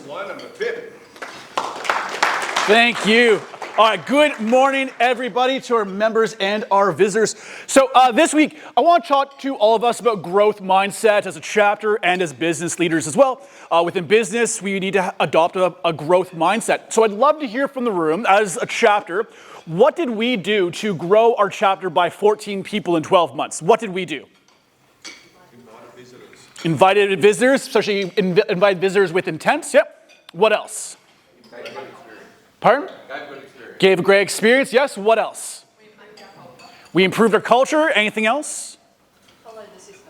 one, I'm a Pip. Thank you. All right, good morning, everybody, to our members and our visitors. So this week, I want to talk to all of us about growth mindset as a chapter and as business leaders as well. Within business, we need to adopt a growth mindset. So I'd love to hear from the room as a chapter. What did we do to grow our chapter by 14 people in 12 months? What did we do? Invited visitors, especially invited visitors with intent. Yep. What else? Pardon? Gave a great experience. Yes. What else? We improved our culture. Anything else?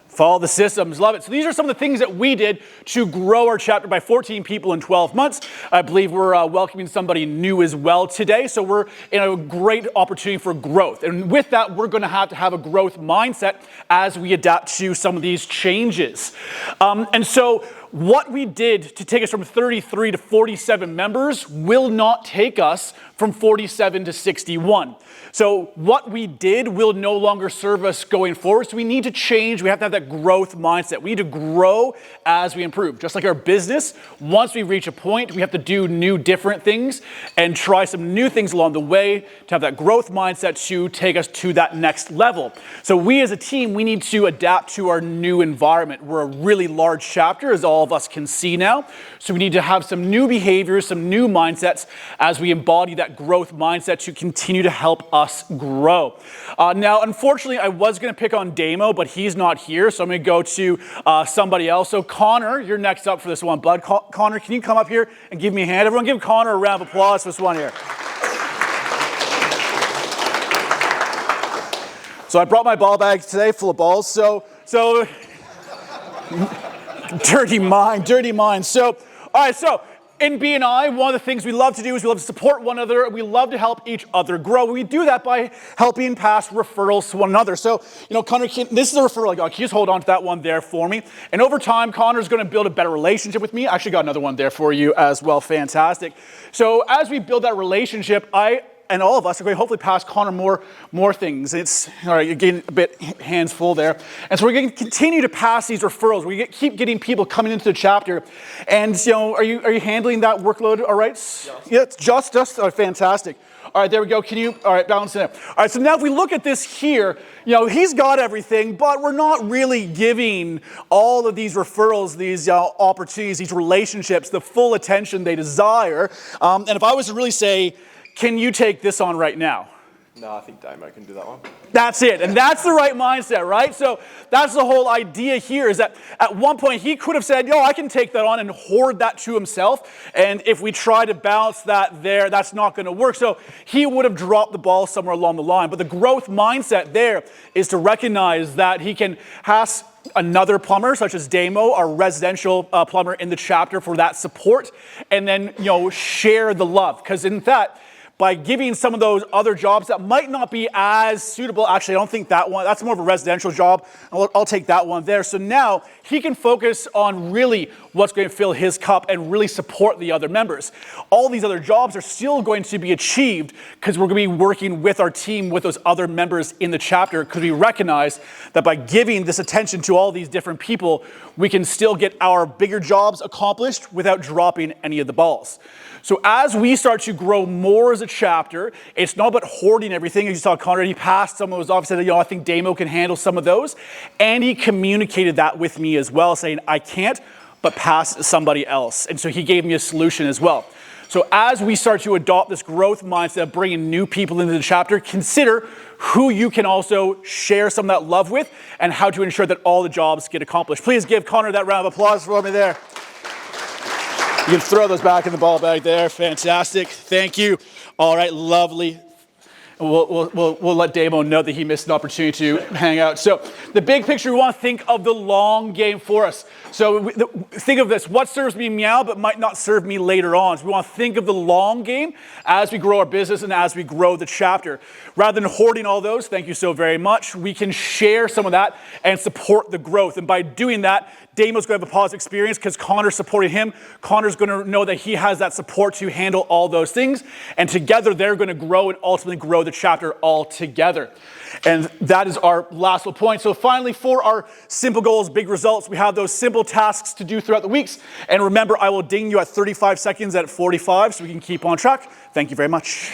Follow the systems. Love it. So these are some of the things that we did to grow our chapter by 14 people in 12 months. I believe we're welcoming somebody new as well today. So we're in a great opportunity for growth. And with that, we're going to have a growth mindset as we adapt to some of these changes. And so what we did to take us from 33 to 47 members will not take us from 47 to 61. So what we did will no longer serve us going forward. So we need to change. We have to have that growth mindset. We need to grow as we improve. Just like our business, once we reach a point, we have to do new, different things and try some new things along the way to have that growth mindset to take us to that next level. So we as a team, we need to adapt to our new environment. We're a really large chapter, as all of us can see now. So we need to have some new behaviors, some new mindsets as we embody that growth mindset to continue to help us grow. Now, unfortunately, I was going to pick on Damo, but he's not here, so I'm going to go to somebody else. So Connor, you're next up for this one, bud. Connor, can you come up here and give me a hand? Everyone give Connor a round of applause for this one here. So I brought my ball bag today full of balls, so dirty mind. So, all right, so in BNI, one of the things we love to do is we love to support one another. We love to help each other grow. We do that by helping pass referrals to one another. So, Connor, this is a referral I got. Can you just hold on to that one there for me? And over time, Connor's going to build a better relationship with me. I actually got another one there for you as well. Fantastic. So as we build that relationship, and all of us are going to hopefully pass Connor more things. It's all right. You're getting a bit hands full there, and so we're going to continue to pass these referrals. We keep getting people coming into the chapter, and are you handling that workload all right? Yeah, it's just fantastic. All right, there we go. Can you balance it out? All right, so now if we look at this here, he's got everything, but we're not really giving all of these referrals, these opportunities, these relationships the full attention they desire. And if I was to really say, can you take this on right now? No, I think Damo can do that one. That's it. And that's the right mindset, right? So that's the whole idea here is that at one point he could have said, I can take that on and hoard that to himself. And if we try to balance that there, that's not going to work. So he would have dropped the ball somewhere along the line. But the growth mindset there is to recognize that he can ask another plumber, such as Damo, our residential plumber in the chapter, for that support. And then, share the love. Because in fact, by giving some of those other jobs that might not be as suitable. Actually, I don't think that one, that's more of a residential job. I'll take that one there. So now he can focus on really what's going to fill his cup and really support the other members. All these other jobs are still going to be achieved because we're going to be working with our team, with those other members in the chapter, because we recognize that by giving this attention to all these different people, we can still get our bigger jobs accomplished without dropping any of the balls. So as we start to grow more as a chapter, it's not about hoarding everything. As you saw, Connor, he passed some of those off. He said, I think Damo can handle some of those. And he communicated that with me as well, saying, I can't, but pass somebody else. And so he gave me a solution as well. So as we start to adopt this growth mindset of bringing new people into the chapter, consider who you can also share some of that love with and how to ensure that all the jobs get accomplished. Please give Connor that round of applause for me there. You can throw those back in the ball bag there. Fantastic. Thank you. All right, lovely. We'll let Damo know that he missed an opportunity to hang out. So the big picture, we want to think of the long game for us. So think of this. What serves me now but might not serve me later on. So we want to think of the long game as we grow our business and as we grow the chapter. Rather than hoarding all those, thank you so very much, we can share some of that and support the growth. And by doing that, Damo's going to have a positive experience because Connor's supporting him. Connor's going to know that he has that support to handle all those things. And together, they're going to grow and ultimately grow the chapter altogether. And that is our last little point. So finally, for our simple goals, big results, we have those simple tasks to do throughout the weeks. And remember, I will ding you at 35 seconds at 45 so we can keep on track. Thank you very much.